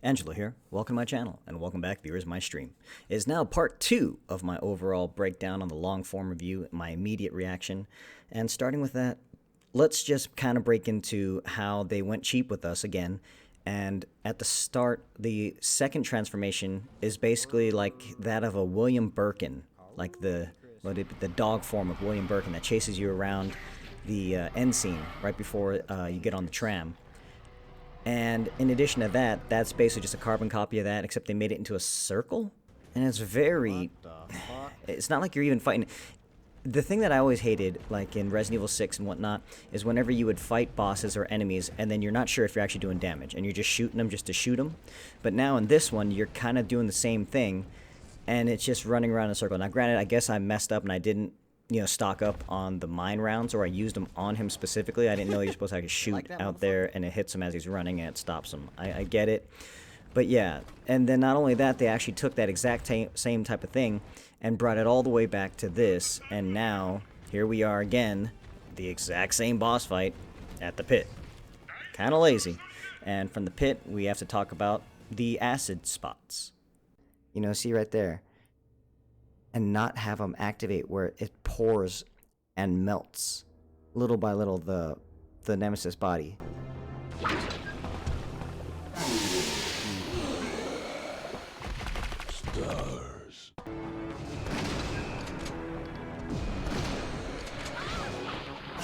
Angelo here. Welcome to my channel, and welcome back, viewers of my stream. It is now part 2 of my overall breakdown on the long form review, my immediate reaction. And starting with that, let's just kind of break into how they went cheap with us again. And at the start, the second transformation is basically like that of a William Birkin, like the dog form of William Birkin that chases you around the end scene right before you get on the tram. And in addition to that, that's basically just a carbon copy of that, except they made it into a circle. And it's very... It's not like you're even fighting... The thing that I always hated, like in Resident Evil 6 and whatnot, is whenever you would fight bosses or enemies, and then you're not sure if you're actually doing damage, and you're just shooting them just to shoot them. But now in this one, you're kind of doing the same thing, and it's just running around in a circle. Now granted, I guess I messed up and I didn't, stock up on the mine rounds, or I used them on him specifically. I didn't know you're supposed to actually shoot out there and it hits him as he's running and it stops him. I get it. But yeah, and then not only that, they actually took that exact same type of thing and brought it all the way back to this, and now here we are again, the exact same boss fight at the pit. Kind of lazy. And from the pit, we have to talk about the acid spots. See right there. And not have them activate where it pours and melts little by little the Nemesis body. Stars.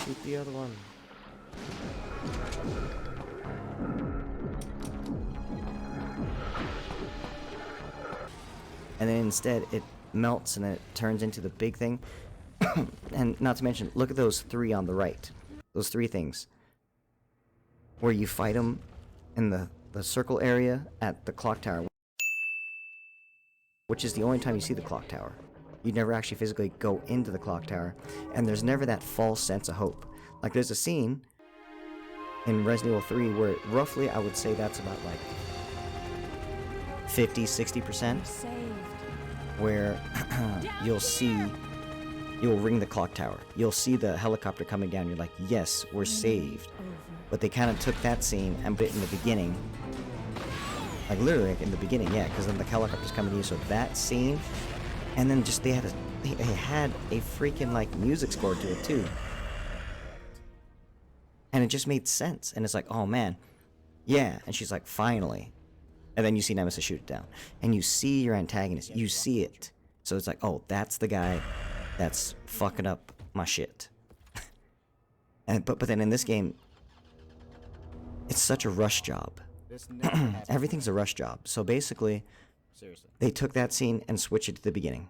Shoot the other one. And then instead it melts and then it turns into the big thing. And not to mention, look at those three on the right. Those three things. Where you fight them in the circle area at the clock tower. Which is the only time you see the clock tower. You never actually physically go into the clock tower. And there's never that false sense of hope. Like there's a scene in Resident Evil 3 where roughly I would say that's about like 50-60%. Where you'll ring the clock tower. You'll see the helicopter coming down. You're like, yes, we're saved. But they kind of took that scene and put it in the beginning. Like literally in the beginning, yeah, because then the helicopter's coming to you. So that scene, and then just they had a freaking like music score to it too. And it just made sense. And it's like, oh man, yeah. And she's like, finally. And then you see Nemesis shoot it down. And you see your antagonist. You see it. So it's like, oh, that's the guy that's fucking up my shit. But then in this game, it's such a rush job. Everything's a rush job. So basically, they took that scene and switched it to the beginning.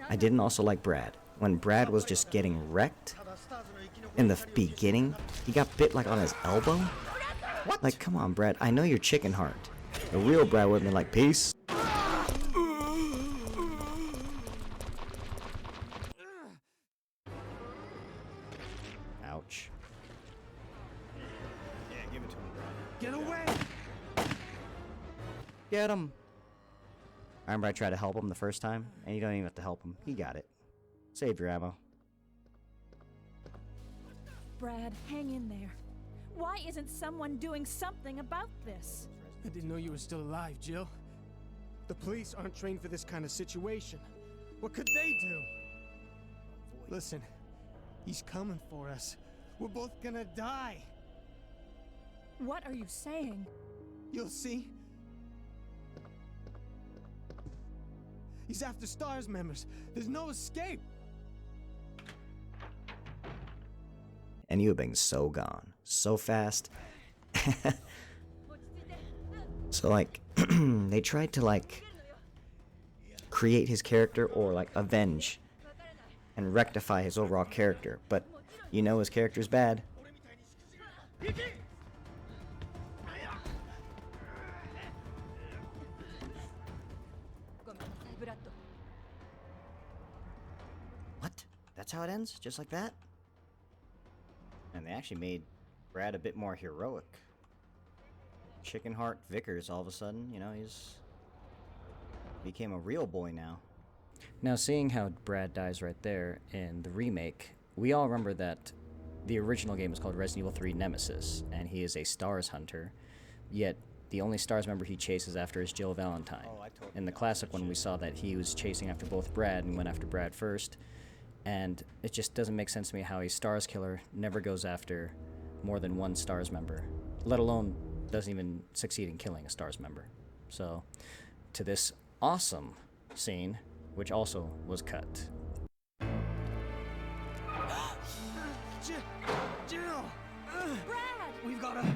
I didn't also like Brad. When Brad was just getting wrecked in the beginning, he got bit like on his elbow. What? Like, come on, Brad. I know you're chicken heart. The real Brad would have been like, peace. Ouch. Yeah, give it to him, Brad. Get away! Get him! I remember I tried to help him the first time, and you don't even have to help him. He got it. Save your ammo. Brad, hang in there. Why isn't someone doing something about this? I didn't know you were still alive, Jill. The police aren't trained for this kind of situation. What could they do? Listen, he's coming for us. We're both gonna die. What are you saying? You'll see. He's after STARS members. There's no escape. And you have been so gone. So fast. So like, they tried to like create his character or like avenge and rectify his overall character, but his character's bad. What? That's how it ends? Just like that? And they actually made Brad a bit more heroic. Chicken Heart Vickers, all of a sudden, he's became a real boy now. Now, seeing how Brad dies right there in the remake, we all remember that the original game is called Resident Evil 3 Nemesis, and he is a STARS hunter, yet the only STARS member he chases after is Jill Valentine. In the classic one, we saw that he was chasing after both Brad and went after Brad first. And it just doesn't make sense to me how a STARS killer never goes after more than one STARS member, let alone doesn't even succeed in killing a STARS member. So, to this awesome scene, which also was cut. Jill! Brad! We've got to...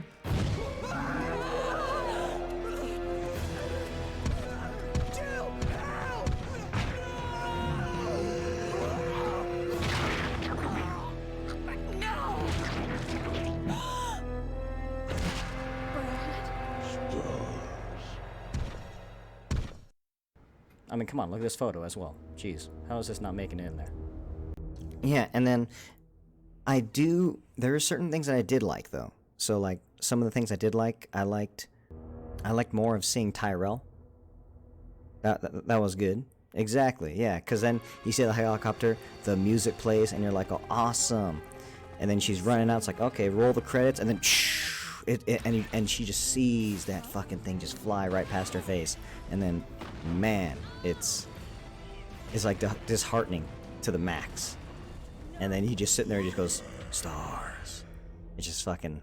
Jill! Help! No! Brad? I mean, come on, look at this photo as well. Jeez, how is this not making it in there? Yeah, and then there are certain things that I did like, though. So, like, some of the things I did like, I liked more of seeing Tyrell. That was good. Exactly, yeah, because then you see the helicopter, the music plays, and you're like, oh, awesome. And then she's running out, it's like, okay, roll the credits, and then and she just sees that fucking thing just fly right past her face. And then, man, it's like disheartening to the max. And then he just sitting there, he just goes, stars. It's just fucking,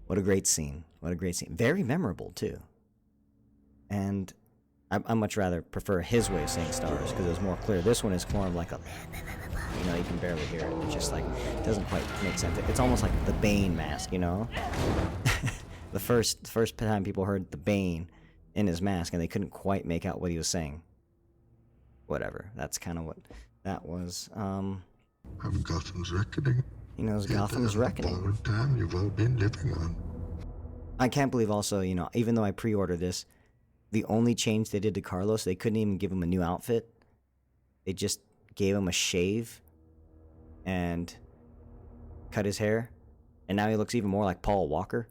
what a great scene. What a great scene. Very memorable, too. And I much rather prefer his way of saying stars, because it was more clear. This one is more of like a, you know, you can barely hear it. It's just like, it doesn't quite make sense. It's almost like the Bane mask, you know? the first time people heard the Bane in his mask, and they couldn't quite make out what he was saying. Whatever. That's kind of what that was. Of Gotham's reckoning. You know, it's Gotham's reckoning. Borrowed time you've all been living on. I can't believe also, you know, even though I pre-ordered this, the only change they did to Carlos, they couldn't even give him a new outfit. They just gave him a shave and cut his hair, and now he looks even more like Paul Walker.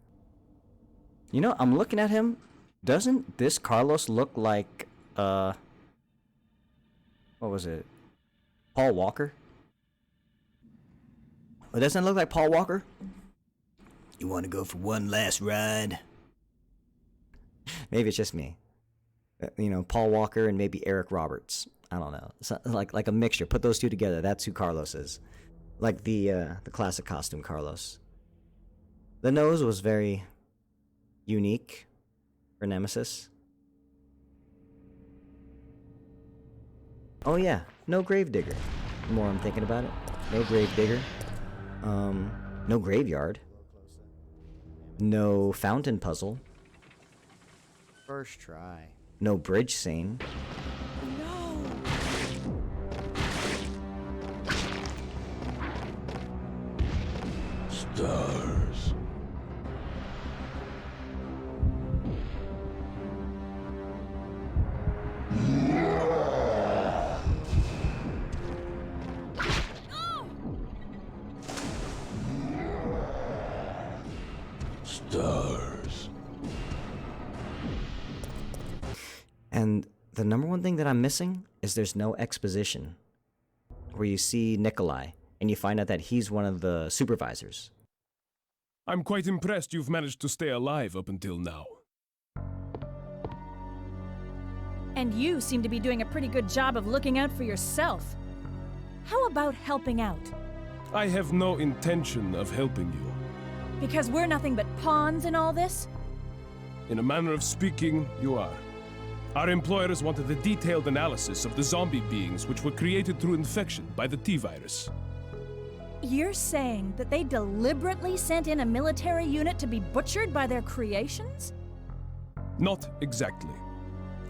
You know, I'm looking at him. Doesn't this Carlos look like, what was it? Paul Walker? It doesn't look like Paul Walker? You want to go for one last ride? Maybe it's just me. You know, Paul Walker and maybe Eric Roberts. I don't know. So, like a mixture. Put those two together. That's who Carlos is. Like the classic costume Carlos. The nose was very unique for Nemesis. Oh yeah, no Gravedigger. The more I'm thinking about it. No Gravedigger. No Graveyard. No Fountain Puzzle. First try. No Bridge Scene. No! Stars. Stars. And the number one thing that I'm missing is there's no exposition where you see Nikolai and you find out that he's one of the supervisors. I'm quite impressed you've managed to stay alive up until now. And you seem to be doing a pretty good job of looking out for yourself. How about helping out? I have no intention of helping you. Because we're nothing but pawns in all this? In a manner of speaking, you are. Our employers wanted a detailed analysis of the zombie beings which were created through infection by the T-virus. You're saying that they deliberately sent in a military unit to be butchered by their creations? Not exactly.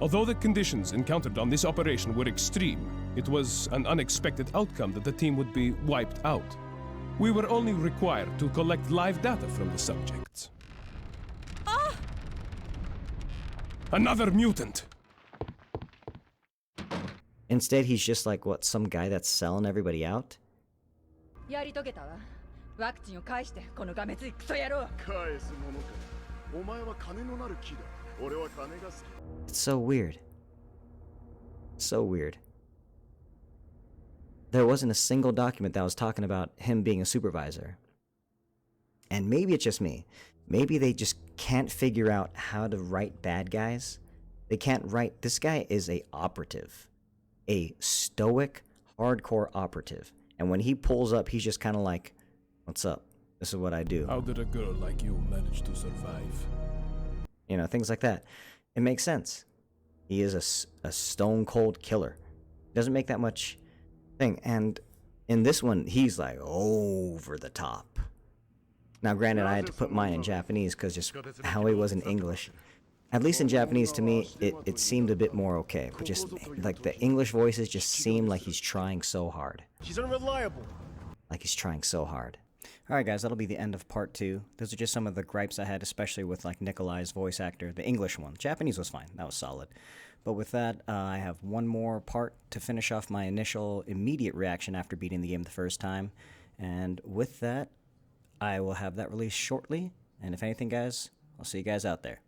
Although the conditions encountered on this operation were extreme, it was an unexpected outcome that the team would be wiped out. We were only required to collect live data from the subjects. Ah! Another mutant! Instead, he's just like, what, some guy that's selling everybody out? やり遂げたわ。ワクチンを返してこのがめついクソ野郎。返すものか。お前は金のなる木だ。俺は金が好き。 It's so weird. So weird. There wasn't a single document that was talking about him being a supervisor. And maybe it's just me. Maybe they just can't figure out how to write bad guys. They can't write. This guy is a operative, a stoic, hardcore operative. And when he pulls up, he's just kind of like, "What's up? This is what I do." How did a girl like you manage to survive? You know, things like that. It makes sense. He is a stone cold killer. Doesn't make that much thing. And in this one, he's like over the top. Now, granted, I had to put mine in Japanese because just how he was in English. At least in Japanese, to me, it seemed a bit more okay. But just like the English voices just seem like he's trying so hard. She's unreliable. Like he's trying so hard. Alright guys, that'll be the end of part 2. Those are just some of the gripes I had, especially with like Nikolai's voice actor, the English one. Japanese was fine, that was solid. But with that, I have one more part to finish off my initial immediate reaction after beating the game the first time. And with that, I will have that released shortly. And if anything guys, I'll see you guys out there.